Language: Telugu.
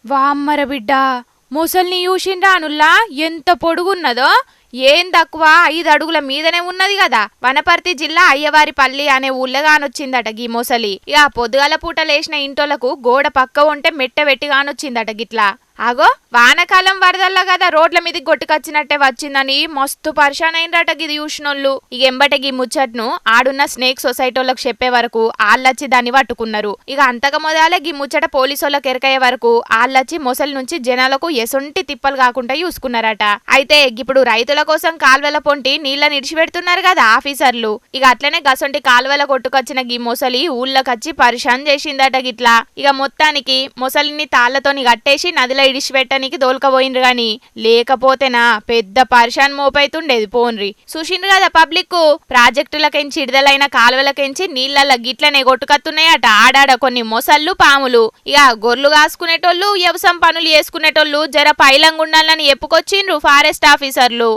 వామ్మర బిడ్డ, ముసల్ని చూసిండ్రా అనుల్లా ఎంత పొడుగున్నదో. ఏం తక్కువ 5 అడుగుల మీదనే ఉన్నది కదా. వనపర్తి జిల్లా అయ్యవారిపల్లి అనే ఊళ్ళగానొచ్చిందట గీ మొసలి. ఇక పొద్దుగాల పూట లేచిన ఇంటోలకు గోడ పక్క ఉంటే మెట్ట వెట్టిగానొచ్చిందట గిట్లా. ఆగో వానకాలం వరదల్లా కదా రోడ్ల మీదకి గొట్టుకొచ్చినట్టే వచ్చిందని మస్తు పరిశాన్ అయినరట గిది చూసినోళ్ళు. ఇక ఎంబటే గీ ముచ్చట్ను ఆడున్న స్నేక్ సొసైటీలకు చెప్పే వరకు ఆళ్ళొచ్చి దాన్ని పట్టుకున్నారు. ఇక అంతగా మొదలే గీ ముచ్చట పోలీసులకు ఎరకయ్యే వరకు ఆళ్ళొచ్చి మొసలి నుంచి జనాలకు ఎసొంటి తిప్పలు కాకుండా చూసుకున్నారట. అయితే ఇప్పుడు రైతుల కోసం కాల్వల పొంటి నీళ్ళని ఇడిచిపెడుతున్నారు కదా ఆఫీసర్లు. ఇక అట్లనే గసొంటి కాల్వల కొట్టుకొచ్చిన గీ మొసలి ఊళ్ళోకొచ్చి పరిశాన్ చేసిందట గిట్లా. ఇక మొత్తానికి మొసలిని తాళ్లతోని కట్టేసి నదిలో ఇడిచిపెట్టనికి దోల్కపోయిండ్రు గాని లేకపోతేనా పెద్ద పరిశాన్ మోపైతుండేది పోన్రి. చూసిండ్రు కదా పబ్లిక్, ప్రాజెక్టులకెంచి విడుదలైన కాలువలకెంచి నీళ్ళ గిట్లనే కొట్టుకత్తున్నాయట ఆడాడ కొన్ని మొసళ్ళు పాములు. ఇక గొర్రెలు కాసుకునేటోళ్ళు వ్యవసాయం పనులు చేసుకునేటోళ్ళు జర పైలంగుండాలని చెప్పుకొచ్చిండ్రు ఫారెస్ట్ ఆఫీసర్లు.